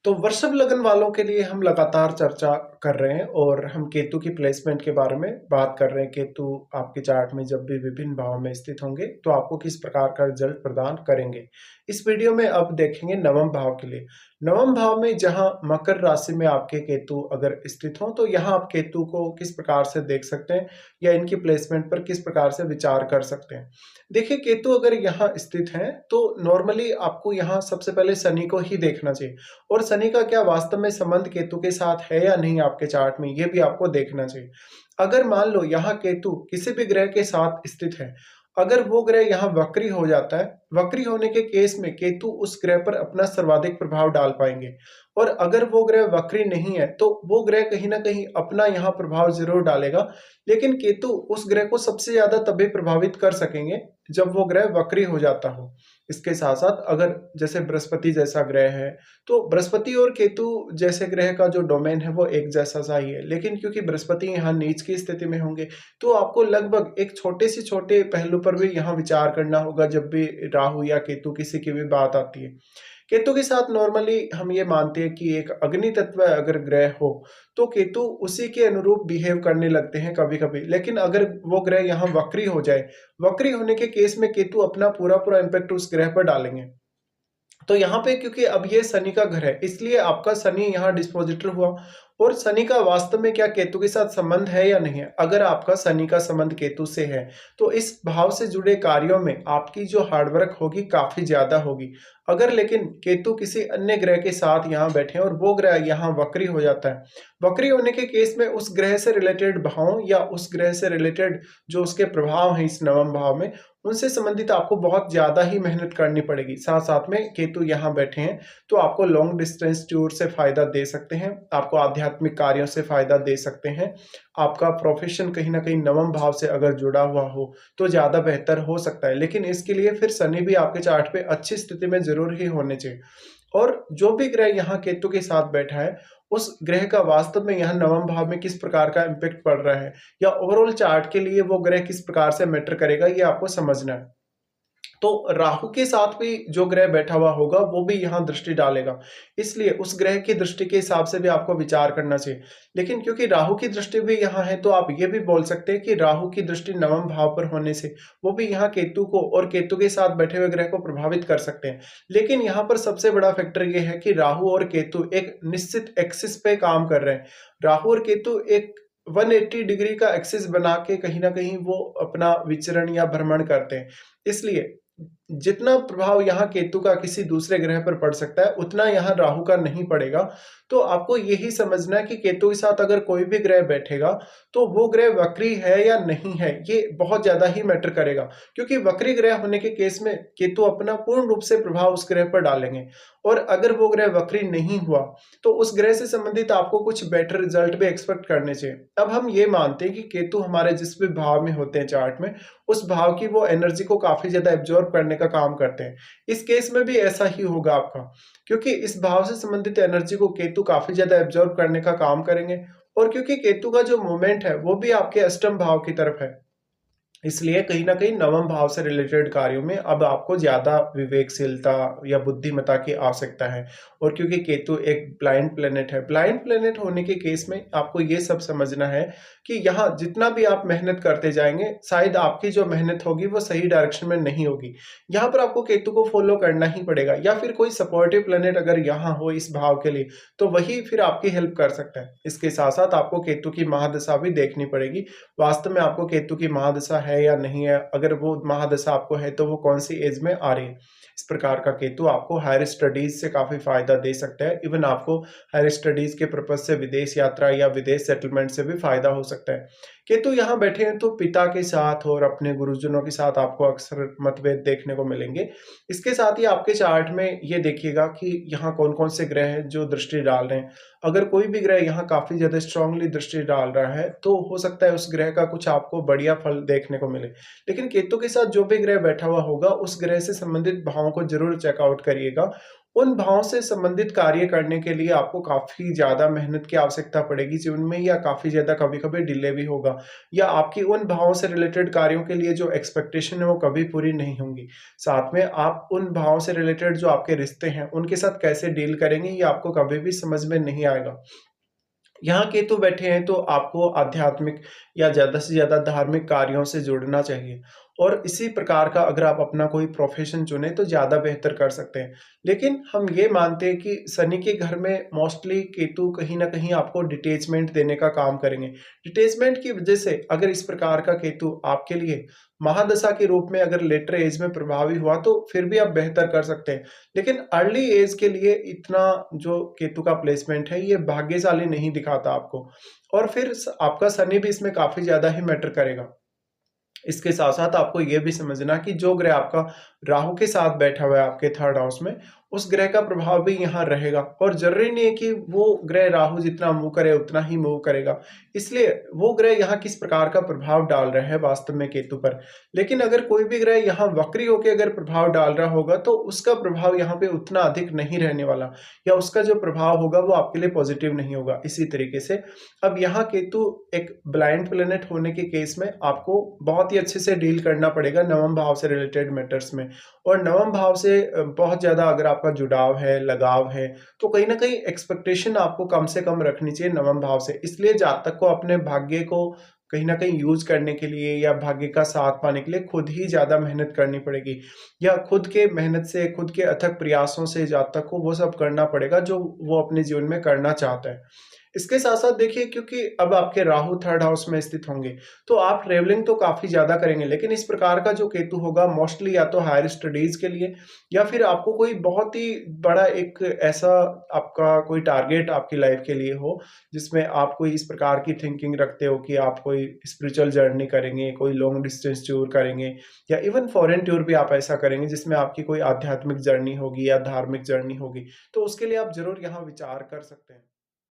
तो वृषभ लगन वालों के लिए हम लगातार चर्चा कर रहे हैं और हम केतु की प्लेसमेंट के बारे में बात कर रहे हैं। केतु आपके चार्ट में जब भी विभिन्न भाव में स्थित होंगे तो आपको किस प्रकार का रिजल्ट प्रदान करेंगे। इस वीडियो में अब देखेंगे नवम भाव के लिए। नवम भाव में जहां मकर राशि में आपके केतु अगर स्थित हो तो यहाँ आप केतु को किस प्रकार से देख सकते हैं या इनकी प्लेसमेंट पर किस प्रकार से विचार कर सकते हैं। देखिए, केतु अगर यहाँ स्थित है तो नॉर्मली आपको यहाँ सबसे पहले शनि को ही देखना चाहिए और शनि का क्या वास्तव में संबंध केतु के साथ है या नहीं आपके चार्ट में, ये भी आपको देखना चाहिए। अगर मान लो यहाँ केतु किसी भी ग्रह के साथ स्थित है, अगर वो ग्रह यहाँ वक्री हो जाता है, वक्री होने के केस में केतु उस ग्रह पर अपना सर्वाधिक प्रभाव डाल पाएंगे। और अगर वो ग्रह वक्री नहीं है तो वो ग्रह कहीं ना कहीं अपना यहाँ प्रभाव जरूर डालेगा, लेकिन केतु उस ग्रह को सबसे ज्यादा तभी प्रभावित कर सकेंगे जब वो ग्रह वक्री हो जाता हो। इसके साथ साथ अगर जैसे बृहस्पति जैसा ग्रह है तो बृहस्पति और केतु जैसे ग्रह का जो डोमेन है वो एक जैसा सा ही है, लेकिन क्योंकि बृहस्पति यहाँ नीच की स्थिति में होंगे तो आपको लगभग एक छोटे पहलू पर भी यहाँ विचार करना होगा जब भी राहु या केतु किसी की भी बात आती है। केतु के साथ नॉर्मली हम ये मानते हैं कि एक अग्नि तत्व अगर ग्रह हो तो केतु उसी के अनुरूप बिहेव करने लगते हैं कभी कभी, लेकिन अगर वो ग्रह यहाँ वक्री हो जाए, वक्री होने के केस में केतु अपना पूरा पूरा इम्पैक्ट उस ग्रह पर डालेंगे। तो यहाँ पे क्योंकि अब ये शनि का घर है इसलिए आपका शनि यहाँ डिस्पोजिटर हुआ। और शनि का वास्तव में क्या केतु के साथ संबंध है या नहीं है? अगर आपका शनि का संबंध केतु से है तो इस भाव से जुड़े कार्यों में आपकी जो हार्डवर्क होगी काफी ज्यादा होगी। अगर लेकिन केतु किसी अन्य ग्रह के साथ यहाँ बैठे और वो ग्रह यहाँ वक्री हो जाता है, वक्री होने के केस में उस ग्रह से रिलेटेड भाव या उस ग्रह से रिलेटेड जो उसके प्रभाव हैं इस नवम भाव में, उनसे संबंधित आपको बहुत ज्यादा ही मेहनत करनी पड़ेगी। साथ साथ में केतु यहाँ बैठे हैं तो आपको लॉन्ग डिस्टेंस टूर से फायदा दे सकते हैं, आपको आध्यात्मिक कार्यों से फायदा दे सकते हैं, आपका प्रोफेशन कहीं ना कहीं नवम भाव से अगर जुड़ा हुआ हो तो ज्यादा बेहतर हो सकता है। लेकिन इसके लिए फिर शनि भी आपके चार्ट पे अच्छी स्थिति में जरूर ही होने चाहिए। और जो भी ग्रह यहाँ केतु के साथ बैठा है उस ग्रह का वास्तव में यहाँ नवम भाव में किस प्रकार का इम्पैक्ट पड़ रहा है या ओवरऑल चार्ट के लिए वो ग्रह किस प्रकार से मैटर करेगा, ये आपको समझना है। तो राहु के साथ भी जो ग्रह बैठा हुआ होगा वो भी यहाँ दृष्टि डालेगा, इसलिए उस ग्रह की दृष्टि के हिसाब से भी आपको विचार करना चाहिए। लेकिन क्योंकि राहु की दृष्टि भी यहाँ है तो आप ये भी बोल सकते हैं कि राहु की दृष्टि नवम भाव पर होने से वो भी यहाँ केतु को और केतु के साथ बैठे हुए ग्रह को प्रभावित कर सकते हैं। लेकिन यहाँ पर सबसे बड़ा फैक्टर ये है कि राहु और केतु एक निश्चित एक्सिस पे काम कर रहे हैं। राहु और केतु एक 180 डिग्री का एक्सिस बना के कहीं ना कहीं वो अपना विचरण या भ्रमण करते हैं, इसलिए जितना प्रभाव यहाँ केतु का किसी दूसरे ग्रह पर पड़ सकता है उतना यहाँ राहु का नहीं पड़ेगा। तो आपको यही समझना है कि केतु के साथ अगर कोई भी ग्रह बैठेगा तो वो ग्रह वक्री है या नहीं है, ये बहुत ज्यादा ही मैटर करेगा। क्योंकि वक्री ग्रह होने के केस में केतु अपना पूर्ण रूप से प्रभाव उस ग्रह पर डालेंगे, और अगर वो ग्रह वक्री नहीं हुआ तो उस ग्रह से संबंधित आपको कुछ बेटर रिजल्ट भी एक्सपेक्ट करने चाहिए। अब हम ये मानते हैं कि केतु हमारे जिस भी भाव में होते हैं चार्ट में, उस भाव की वो एनर्जी को काफी ज्यादा एब्जॉर्ब करने का काम करते हैं। इस केस में भी ऐसा ही होगा आपका, क्योंकि इस भाव से संबंधित एनर्जी को केतु काफी ज्यादा एब्जॉर्ब करने का काम करेंगे। और क्योंकि केतु का जो मूवमेंट है वो भी आपके अष्टम भाव की तरफ है, इसलिए कहीं ना कहीं नवम भाव से रिलेटेड कार्यों में अब आपको ज्यादा विवेकशीलता या बुद्धिमत्ता की आवश्यकता है। और क्योंकि केतु एक ब्लाइंड प्लेनेट है, ब्लाइंड प्लेनेट होने के केस में आपको ये सब समझना है कि यहाँ जितना भी आप मेहनत करते जाएंगे शायद आपकी जो मेहनत होगी वो सही डायरेक्शन में नहीं होगी। यहाँ पर आपको केतु को फॉलो करना ही पड़ेगा, या फिर कोई सपोर्टिव प्लेनेट अगर यहाँ हो इस भाव के लिए तो वही फिर आपकी हेल्प कर सकता है। इसके साथ साथ आपको केतु की महादशा भी देखनी पड़ेगी, वास्तव में आपको केतु की महादशा है या नहीं है, अगर वो महादशा आपको है तो वो कौन सी एज में आ रही है। इस प्रकार का केतु आपको हायर स्टडीज से काफी फायदा दे सकता है, इवन आपको हायर स्टडीज के पर्पज से विदेश यात्रा या विदेश सेटलमेंट से भी फायदा हो सकता है। केतु यहाँ बैठे हैं तो पिता के साथ और अपने गुरुजनों के साथ आपको अक्सर मतभेद देखने को मिलेंगे। इसके साथ ही आपके चार्ट में ये देखिएगा कि यहाँ कौन कौन से ग्रह हैं जो दृष्टि डाल रहे हैं। अगर कोई भी ग्रह यहाँ काफी ज्यादा स्ट्रांगली दृष्टि डाल रहा है तो हो सकता है उस ग्रह का कुछ आपको बढ़िया फल देखने को मिले। लेकिन केतु के साथ जो भी ग्रह बैठा हुआ होगा उस ग्रह से संबंधित भावों को जरूर चेकआउट करिएगा उन भावों से संबंधित कार्य करने के लिए आपको काफ़ी ज़्यादा मेहनत की आवश्यकता पड़ेगी जीवन में, या काफ़ी ज़्यादा कभी-कभी डिले भी होगा, या आपकी उन भावों से रिलेटेड कार्यों के लिए जो एक्सपेक्टेशन है वो कभी पूरी नहीं होंगी। साथ में आप उन भावों से रिलेटेड जो आपके रिश्ते हैं, उनके साथ कैसे डील करेंगे, ये आपको कभी भी समझ में नहीं आएगा। यहाँ केतु बैठे हैं तो आपको आध्यात्मिक या ज़्यादा से ज़्यादा धार्मिक कार्यों से जुड़ना चाहिए, और इसी प्रकार का अगर आप अपना कोई प्रोफ़ेशन चुनें तो ज़्यादा बेहतर कर सकते हैं। लेकिन हम ये मानते हैं कि शनि के घर में मोस्टली केतु कहीं न कहीं आपको डिटैचमेंट देने का काम करेंगे। डिटैचमेंट की वज़ह से अगर इस प्रकार का केतु आपके लिए महादशा के रूप में अगर लेटर एज में प्रभावी हुआ तो फिर भी आप बेहतर कर सकते हैं। लेकिन अर्ली एज के लिए इतना जो केतु का प्लेसमेंट है ये भाग्यशाली नहीं दिखाता आपको, और फिर आपका शनि भी इसमें काफी ज्यादा ही मैटर करेगा। इसके साथ-साथ आपको ये भी समझना कि जो ग्रह आपका राहु के साथ बैठा हुआ है आपके थर्ड हाउस में, उस ग्रह का प्रभाव भी यहाँ रहेगा, और ज़रूरी नहीं है कि वो ग्रह राहु जितना मूव करे उतना ही मूव करेगा। इसलिए वो ग्रह यहाँ किस प्रकार का प्रभाव डाल रहा है वास्तव में केतु पर। लेकिन अगर कोई भी ग्रह यहाँ वक्री होके अगर प्रभाव डाल रहा होगा तो उसका प्रभाव यहाँ पे उतना अधिक नहीं रहने वाला, या उसका जो प्रभाव होगा वो आपके लिए पॉजिटिव नहीं होगा। इसी तरीके से अब यहाँ केतु एक ब्लाइंड प्लेनेट होने के केस में आपको बहुत ही अच्छे से डील करना पड़ेगा नवम भाव से रिलेटेड मैटर्स में। और नवम भाव से बहुत ज़्यादा अगर आपका जुड़ाव है, लगाव है, तो कहीं न कहीं एक्सपेक्टेशन आपको कम से कम रखनी चाहिए नवम भाव से। इसलिए जातक को अपने भाग्य को कहीं न कहीं यूज़ करने के लिए या भाग्य का साथ पाने के लिए खुद ही ज़्यादा मेहनत करनी पड़ेगी, या खुद के मेहनत से, खुद के अथक प्रयासों से जातक को वो सब करना पड़ेगा जो वो अपने जीवन में करना चाहता है। इसके साथ-साथ देखिए, क्योंकि अब आपके राहु थर्ड हाउस में स्थित होंगे, तो आप ट्रैवलिंग तो काफ़ी ज़्यादा करेंगे, लेकिन इस प्रकार का जो केतु होगा मोस्टली या तो हायर स्टडीज़ के लिए, या फिर आपको कोई बहुत ही बड़ा एक ऐसा आपका कोई टारगेट आपकी लाइफ़ के लिए हो, जिसमें आप कोई इस प्रकार की थिंकिंग रखते हो कि आप कोई स्पिरिचुअल जर्नी करेंगे, कोई लॉन्ग डिस्टेंस टूर करेंगे, या इवन फॉरेन टूर भी आप ऐसा करेंगे जिसमें आपकी कोई आध्यात्मिक जर्नी होगी या धार्मिक जर्नी होगी। तो उसके लिए आप ज़रूर यहाँ विचार कर सकते हैं।